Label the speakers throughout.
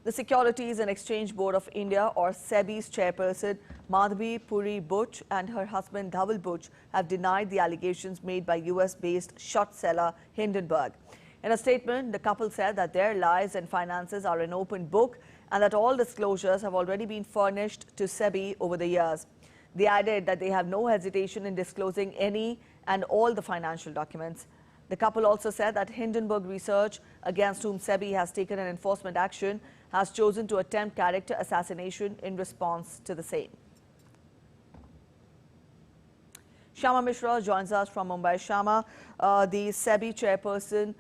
Speaker 1: The Securities and Exchange Board of India, or SEBI's chairperson Madhavi Puri Buch and her husband Dhaval Buch have denied the allegations made by US-based short seller Hindenburg. In a statement, the couple said that their lives and finances are an open book and that all disclosures have already been furnished to SEBI over the years. They added that they have no hesitation in disclosing any and all the financial documents. The couple also said that Hindenburg Research, against whom SEBI has taken an enforcement action, has chosen to attempt character assassination in response to the same. Shama Mishra joins us from Mumbai. Shama, the SEBI chairperson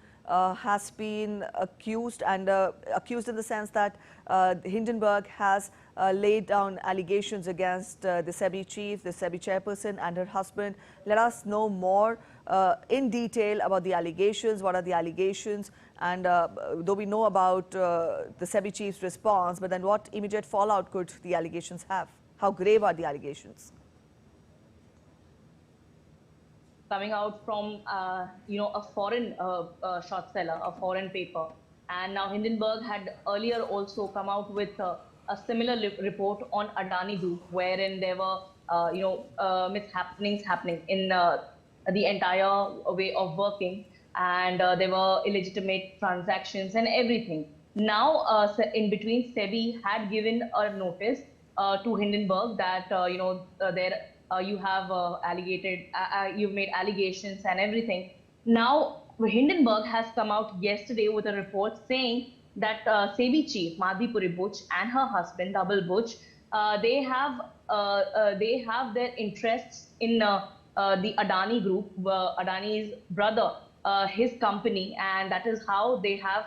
Speaker 1: has been accused in the sense that Hindenburg has laid down allegations against the SEBI chief, the SEBI chairperson and her husband. Let us know more in detail about the allegations. What are the allegations? And though we know about the SEBI chief's response, but then what immediate fallout could the allegations have? How grave are the allegations?
Speaker 2: Coming out from a foreign short seller, a foreign paper, and now Hindenburg had earlier also come out with a similar report on Adani Group, wherein there were mishappenings happening in the entire way of working, and there were illegitimate transactions and everything. Now, in between, SEBI had given a notice to Hindenburg that you have you've made allegations and everything. Now, Hindenburg has come out yesterday with a report saying that SEBI chief Madhavi Puri Buch and her husband Dhaval Buch, they have their interests in the Adani Group, Adani's brother, his company, and that is how they have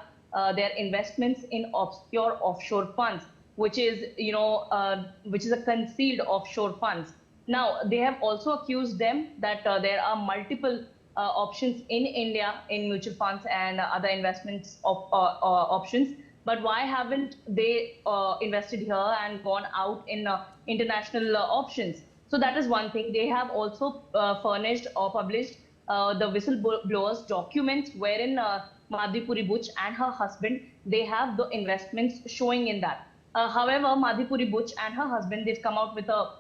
Speaker 2: their investments in obscure offshore funds, which is a concealed offshore funds. Now, they have also accused them that there are multiple options in India in mutual funds and other investments options. But why haven't they invested here and gone out in international options? So that is one thing. They have also furnished or published the whistleblowers documents wherein Madhavi Puri Buch and her husband, they have the investments showing in that. However, Madhavi Puri Buch and her husband, they've come out with a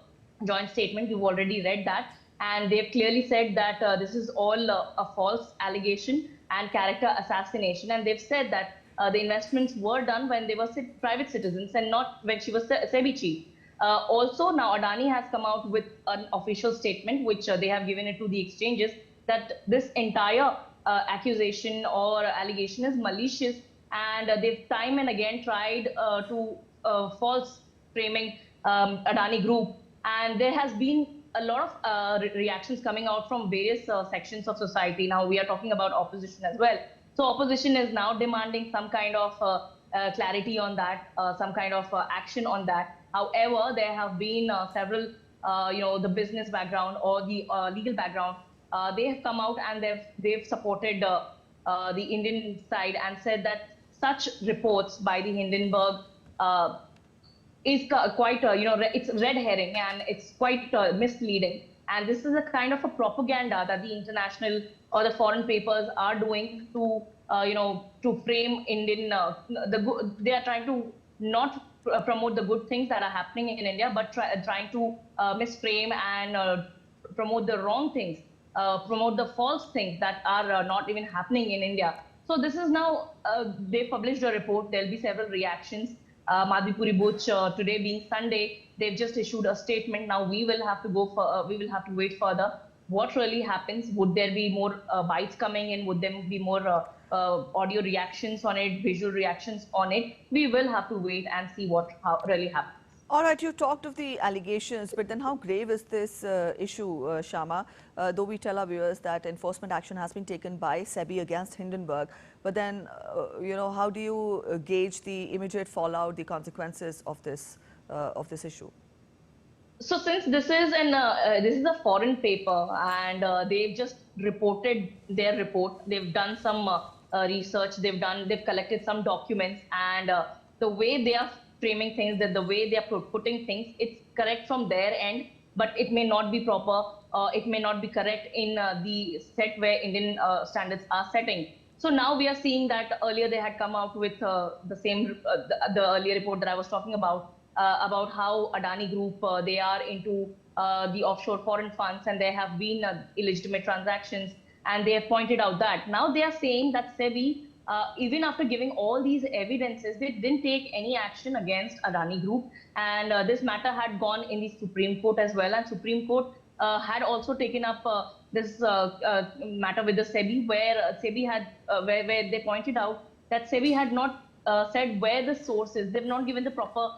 Speaker 2: joint statement. You've already read that, and they've clearly said that this is all a false allegation and character assassination, and they've said that the investments were done when they were private citizens and not when she was SEBI chief. Also, now Adani has come out with an official statement, which they have given it to the exchanges, that this entire accusation or allegation is malicious, and they've time and again tried to false framing Adani Group. And there has been a lot of reactions coming out from various sections of society. Now we are talking about opposition as well. So opposition is now demanding some kind of clarity on that, some kind of action on that. However, there have been several, the business background or the legal background. They have come out and they've supported the Indian side and said that such reports by the Hindenburg is quite, it's red herring and it's quite misleading. And this is a kind of a propaganda that the international or the foreign papers are doing to, to frame Indian, they are trying to not promote the good things that are happening in India, but trying to misframe and promote the wrong things, promote the false things that are not even happening in India. So this is now, they published a report. There'll be several reactions. Madhavi Puri Buch, today being Sunday, they've just issued a statement. Now we will have to we will have to wait further. What really happens? Would there be more bites coming in? Would there be more audio reactions on it, visual reactions on it? We will have to wait and see how really happens.
Speaker 1: All right, you talked of the allegations, but then how grave is this issue, Shama? Though we tell our viewers that enforcement action has been taken by SEBI against Hindenburg, but then, how do you gauge the immediate fallout, the consequences of this issue?
Speaker 2: So since this is a foreign paper and they've just reported their report, they've done some research, they've collected some documents, and the way they are framing things, that the way they are putting things, it's correct from their end, but it may not be proper, it may not be correct in the set where Indian standards are setting. So now we are seeing that earlier they had come out with the same the earlier report that I was talking about how Adani Group they are into the offshore foreign funds and there have been illegitimate transactions, and they have pointed out that now they are saying that SEBI, even after giving all these evidences, they didn't take any action against Adani Group, and this matter had gone in the Supreme Court as well, and Supreme Court had also taken up this matter with the SEBI, where SEBI had where they pointed out that SEBI had not said where the source is. They've not given the proper,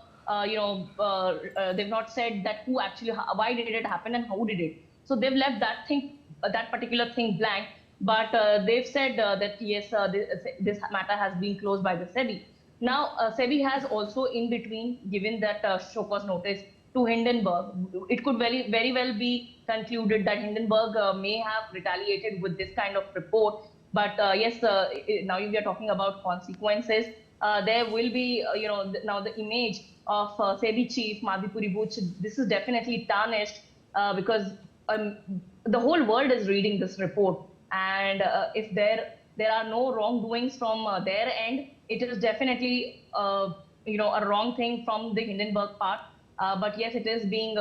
Speaker 2: they've not said that who actually, why did it happen and how did it. So they've left that thing, that particular thing blank. But they've said that yes, this matter has been closed by the SEBI. Now, SEBI has also in between given that show cause notice to Hindenburg. It could very well be concluded that Hindenburg may have retaliated with this kind of report. But yes, now we are talking about consequences. There will be, now the image of SEBI chief Madhavi Puri Buch, this is definitely tarnished because the whole world is reading this report. And if there are no wrongdoings from their end, it is definitely a wrong thing from the Hindenburg part. But yes, it is being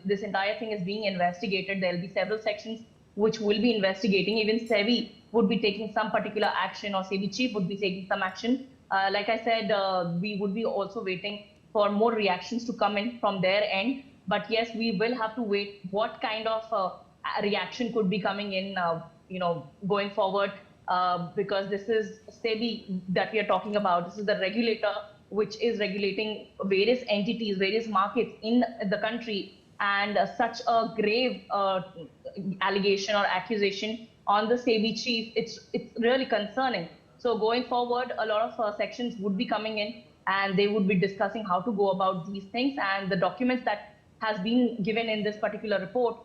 Speaker 2: this entire thing is being investigated. There will be several sections which will be investigating. Even SEBI would be taking some particular action, or SEBI chief would be taking some action. Like I said, we would be also waiting for more reactions to come in from their end. But yes, we will have to wait what kind of reaction could be coming in, going forward, because this is SEBI that we are talking about. This is the regulator which is regulating various entities, various markets in the country, and such a grave allegation or accusation on the SEBI chief, it's really concerning. So going forward, a lot of sections would be coming in, and they would be discussing how to go about these things. And the documents that has been given in this particular report,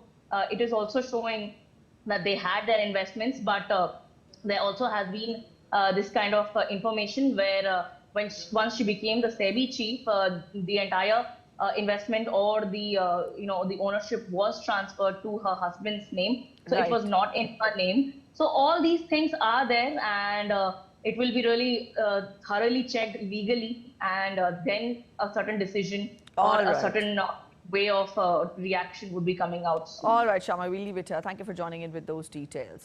Speaker 2: it is also showing that they had their investments, but there also has been this kind of information where once she became the SEBI chief, the entire investment or the the ownership was transferred to her husband's name, so
Speaker 1: Right.
Speaker 2: it was not in her name. So all these things are there, and it will be really thoroughly checked legally, and then a certain decision or
Speaker 1: All
Speaker 2: a
Speaker 1: right.
Speaker 2: certain way of reaction would be coming out soon.
Speaker 1: All right, Shama, we'll leave it here. Thank you for joining in with those details.